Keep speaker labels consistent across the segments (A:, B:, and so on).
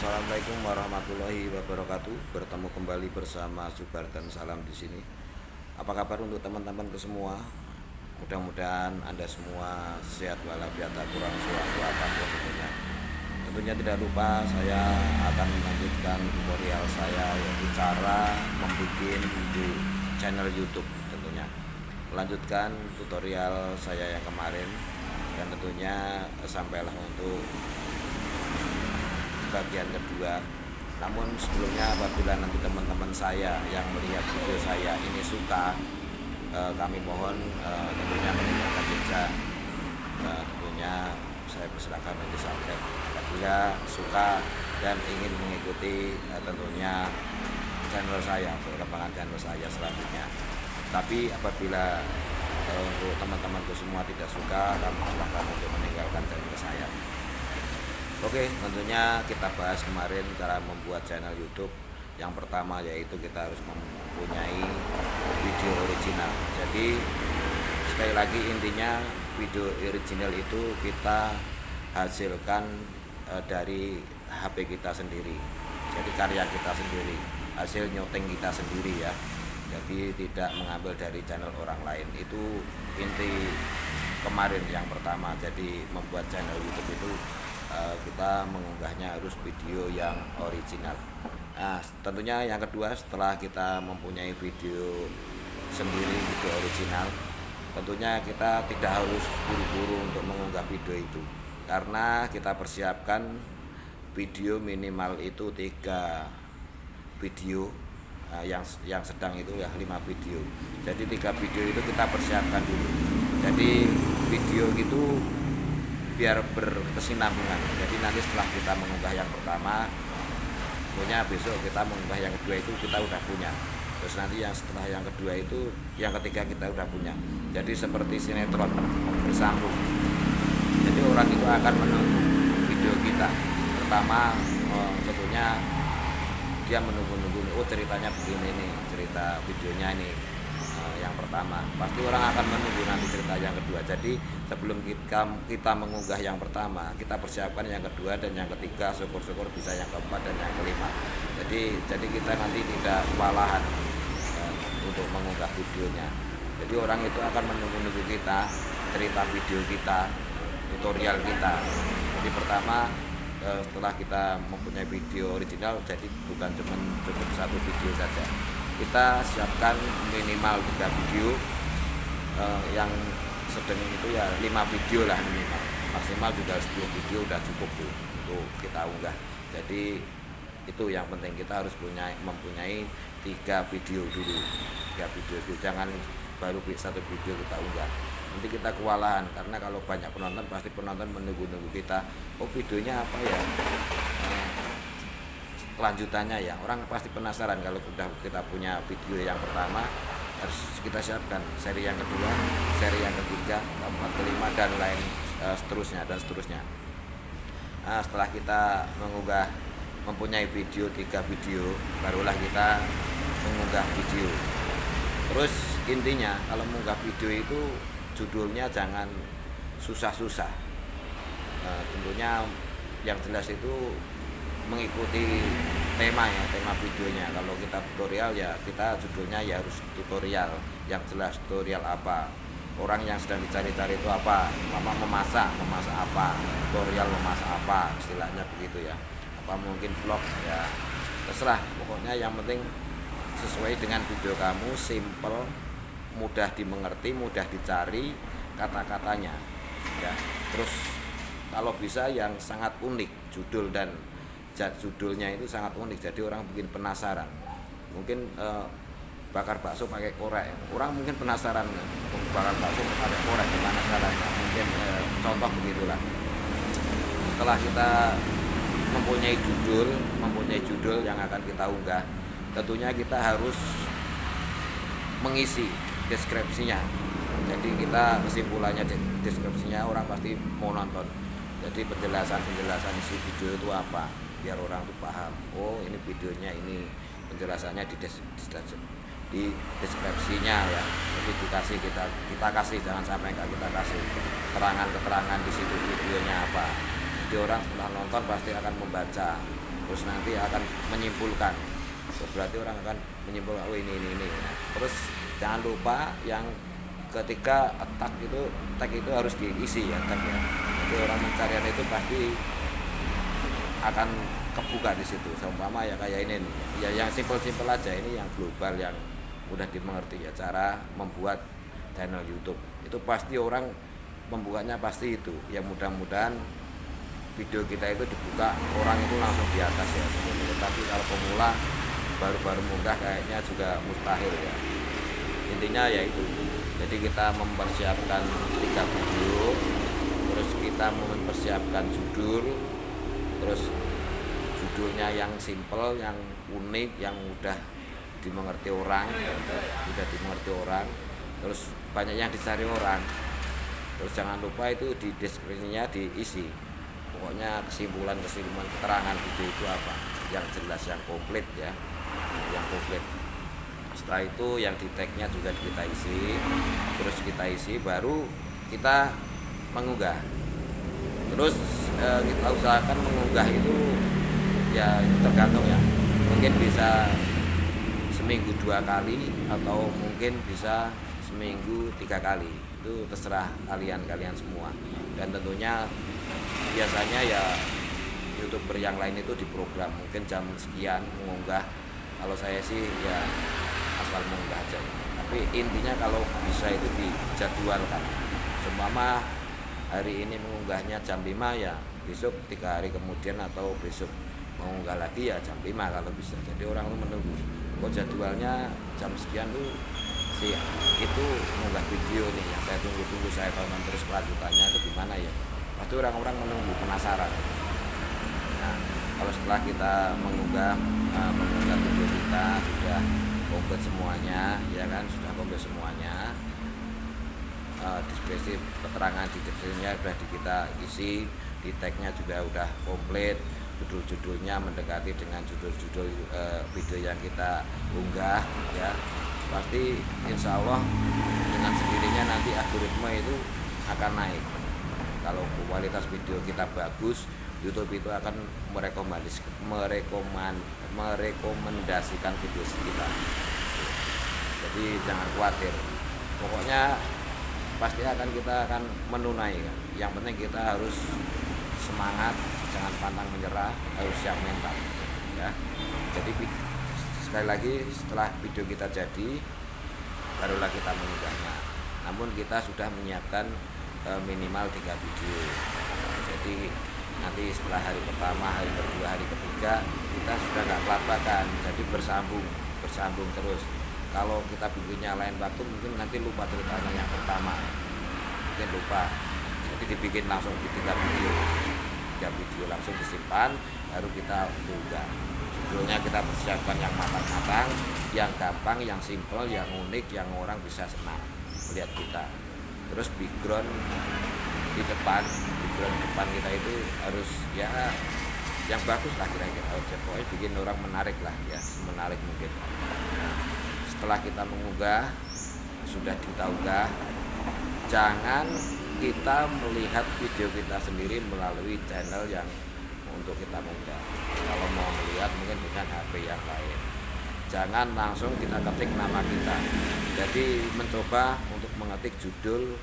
A: Assalamualaikum warahmatullahi wabarakatuh. Bertemu kembali bersama Zubar dan Salam di sini. Apa kabar untuk teman-temanku semua? Mudah-mudahan Anda semua sehat walafiat, kurang suatu apapun tentunya. Tentunya tidak lupa saya akan melanjutkan tutorial saya, yaitu cara membuat channel YouTube tentunya. Melanjutkan tutorial saya yang kemarin, dan tentunya sampailah untuk bagian kedua. Namun sebelumnya, apabila nanti teman-teman saya yang melihat video saya ini suka, kami mohon tentunya meninggalkan jejak. Tentunya saya persilakan untuk subscribe apabila suka dan ingin mengikuti tentunya channel saya, perkembangan channel saya selanjutnya. Tapi apabila untuk teman-temanku semua tidak suka, kami persilakan untuk meninggalkan channel saya. Oke, tentunya kita bahas kemarin cara membuat channel YouTube. Yang pertama yaitu kita harus mempunyai video original. Jadi sekali lagi intinya video original itu kita hasilkan dari HP kita sendiri. Jadi karya kita sendiri, hasil nyoteng kita sendiri ya. Jadi tidak mengambil dari channel orang lain. Itu inti kemarin yang pertama. Jadi membuat channel YouTube itu kita mengunggahnya harus video yang original. Nah, tentunya yang kedua, setelah kita mempunyai video sendiri, video original, tentunya kita tidak harus buru-buru untuk mengunggah video itu, karena kita persiapkan video minimal itu 3 video, yang sedang itu ya 5 video. Jadi 3 video itu kita persiapkan dulu. Jadi video itu biar berkesinambungan. Jadi nanti setelah kita mengunggah yang pertama, punya besok kita mengunggah yang kedua, itu kita udah punya. Terus nanti yang setelah yang kedua itu, yang ketiga kita udah punya. Jadi seperti sinetron bersambung. Jadi orang itu akan menunggu video kita pertama. Tentunya dia menunggu-nunggu, oh ceritanya begini nih, cerita videonya ini yang pertama. Pasti orang akan menunggu nanti cerita yang kedua. Jadi sebelum kita mengunggah yang pertama, kita persiapkan yang kedua dan yang ketiga, syukur-syukur bisa yang keempat dan yang kelima. Jadi kita nanti tidak kewalahan untuk mengunggah videonya. Jadi orang itu akan menunggu-nunggu kita, cerita video kita, tutorial kita. Jadi pertama, setelah kita mempunyai video original, jadi bukan cukup 1 video saja. Kita siapkan minimal 3 video, yang sedang itu ya 5 video lah minimal, maksimal juga 10 video udah cukup tuh untuk kita unggah. Jadi itu yang penting, kita harus mempunyai 3 video dulu, 3 video dulu, jangan baru 1 video kita unggah. Nanti kita kewalahan, karena kalau banyak penonton pasti penonton menunggu-nunggu kita, oh videonya apa ya, kelanjutannya ya. Orang pasti penasaran. Kalau sudah kita punya video yang pertama, harus kita siapkan seri yang kedua, seri yang ketiga, keempat, kelima, dan lain seterusnya dan seterusnya. Nah, setelah kita mempunyai video 3 video, barulah kita mengunggah video. Terus intinya kalau mengunggah video itu judulnya jangan susah-susah. Tentunya yang jelas itu mengikuti tema videonya. Kalau kita tutorial ya kita judulnya ya harus tutorial yang jelas. Tutorial apa, orang yang sedang dicari-cari itu apa, memasak apa, tutorial memasak apa, istilahnya begitu ya. Apa mungkin vlog ya, terserah. Pokoknya yang penting sesuai dengan video kamu, simple, mudah dimengerti, mudah dicari kata-katanya ya. Terus kalau bisa yang sangat unik, judulnya itu sangat unik, jadi orang bikin penasaran. Mungkin bakar bakso pakai korek, orang mungkin penasaran bakar bakso pakai korek gimana caranya, mungkin contoh begitulah. Setelah kita mempunyai judul yang akan kita unggah, tentunya kita harus mengisi deskripsinya. Jadi kita kesimpulannya deskripsinya orang pasti mau nonton. Jadi penjelasan isi video itu apa, biar orang tuh paham, oh ini videonya ini, penjelasannya di deskripsinya ya. Jadi kita kasih, jangan sampai enggak kita kasih keterangan di situ videonya apa. Jadi orang setelah nonton pasti akan membaca, terus nanti akan menyimpulkan. Berarti orang akan menyimpulkan oh ini. Terus jangan lupa yang ketika tag itu harus diisi ya tag ya. Jadi orang pencarian itu pasti akan kebuka di situ. Seumpama ya kayak ini nih. Ya yang simpel-simpel aja, ini yang global yang mudah dimengerti ya, cara membuat channel YouTube. Itu pasti orang membukanya pasti itu. Ya mudah-mudahan video kita itu dibuka orang itu langsung di atas ya. Tapi kalau pemula baru-baru munggah kayaknya juga mustahil ya. Intinya ya itu. Jadi kita mempersiapkan 3 video, terus kita mempersiapkan judul, terus judulnya yang simple, yang unik, yang mudah dimengerti orang, terus banyak yang dicari orang. Terus jangan lupa itu di deskripsinya diisi. Pokoknya kesimpulan keterangan video itu apa, yang jelas, yang komplit ya, yang komplit. Setelah itu yang di tag-nya juga kita isi, terus kita isi baru kita mengunggah. Terus kita usahakan mengunggah itu ya tergantung ya, mungkin bisa seminggu 2 kali atau mungkin bisa seminggu 3 kali, itu terserah kalian semua. Dan tentunya biasanya ya YouTuber yang lain itu diprogram mungkin jam sekian mengunggah. Kalau saya sih ya asal mengunggah aja. Tapi intinya kalau bisa itu dijadwalkan. Seumpama hari ini mengunggahnya jam 5 ya besok 3 hari kemudian atau besok mengunggah lagi ya jam 5 kalau bisa. Jadi orang itu menunggu. Kok jadwalnya jam sekian tuh sih itu mengunggah video nih yang saya tunggu-tunggu, saya tonton terus kelanjutannya itu gimana ya. Pasti orang-orang menunggu, penasaran. Nah, kalau setelah kita mengunggah video kita sudah komplit semuanya, ya kan, sudah komplit semuanya, deskripsi keterangan di deskripsinya sudah kita isi, di tag-nya juga udah komplit, judul-judulnya mendekati dengan judul-judul video yang kita unggah, ya pasti insya Allah dengan sendirinya nanti algoritma itu akan naik. Kalau kualitas video kita bagus, YouTube itu akan merekomendasikan video kita. Jadi jangan khawatir, pokoknya pasti kita akan menunaikan. Yang penting kita harus semangat, jangan pantang menyerah, harus siap mental ya. Jadi sekali lagi setelah video kita jadi barulah kita mengunggahnya. Namun kita sudah menyiapkan minimal 3 video. Jadi nanti setelah hari pertama, hari kedua, hari ketiga kita sudah nggak kelabakan, jadi bersambung terus. Kalau kita bikinnya lain waktu mungkin nanti lupa ceritanya yang pertama, mungkin lupa, jadi dibikin langsung di 3 video langsung disimpan, baru kita unggah. Judulnya kita persiapkan yang matang-matang, yang gampang, yang simple, yang unik, yang orang bisa senang melihat kita. Terus background depan kita itu harus ya yang bagus lah kira-kira, pokoknya bikin orang menarik lah ya, menarik mungkin. Nah, setelah kita mengunggah, sudah kita unggah, jangan kita melihat video kita sendiri melalui channel yang untuk kita mengunggah. Kalau mau melihat mungkin dengan HP yang lain, jangan langsung kita ketik nama kita. Jadi mencoba untuk mengetik judul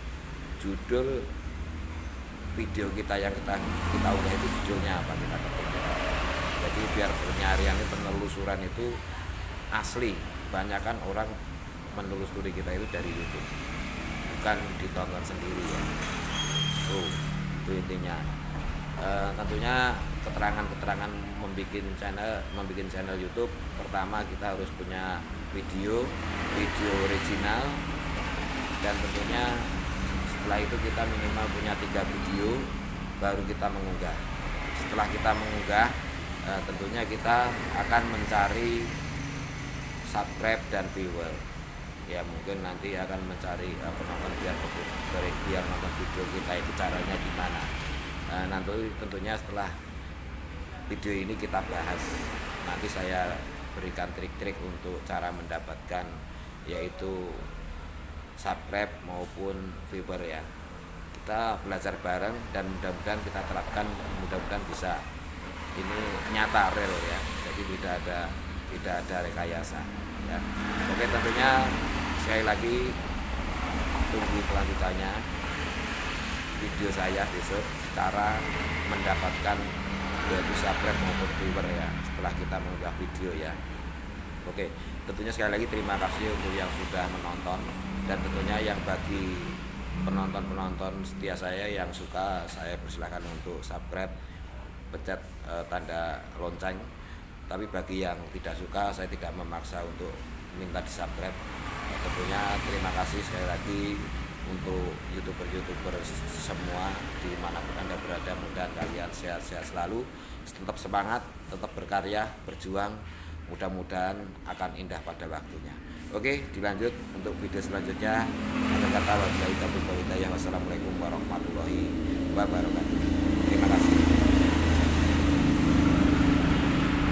A: video kita yang kita unggah itu judulnya apa kita ketik. Jadi biar penyarian penelusuran itu asli. Banyakan orang menelusuri kita itu dari YouTube, bukan ditonton sendiri ya. Itu intinya. Tentunya keterangan membuat channel YouTube, pertama kita harus punya video original, dan tentunya setelah itu kita minimal punya 3 video baru kita mengunggah. Setelah kita mengunggah, tentunya kita akan mencari subscribe dan viewer ya, mungkin nanti akan mencari penonton biar nonton video kita itu caranya gimana. Nanti tentunya setelah video ini kita bahas, nanti saya berikan trik-trik untuk cara mendapatkan yaitu subscribe maupun viewer ya. Kita belajar bareng dan mudah-mudahan kita terapkan, mudah-mudahan bisa. ini nyata real ya, jadi tidak ada rekayasa ya. Oke, tentunya sekali lagi tunggu kelanjutannya video saya besok, cara mendapatkan yaitu subscribe maupun viewer ya setelah kita mengunggah video ya. Oke, tentunya sekali lagi terima kasih untuk yang sudah menonton, dan tentunya yang bagi penonton setia saya yang suka, saya persilahkan untuk subscribe, pencet tanda lonceng. Tapi bagi yang tidak suka, saya tidak memaksa untuk minta di subscribe. Tentunya terima kasih sekali lagi untuk youtuber semua dimanapun Anda berada. Mudah-mudahan kalian sehat-sehat selalu, tetap semangat, tetap berkarya, berjuang. Mudah-mudahan akan indah pada waktunya. Oke, dilanjut untuk video selanjutnya. Wassalamualaikum warahmatullahi wabarakatuh.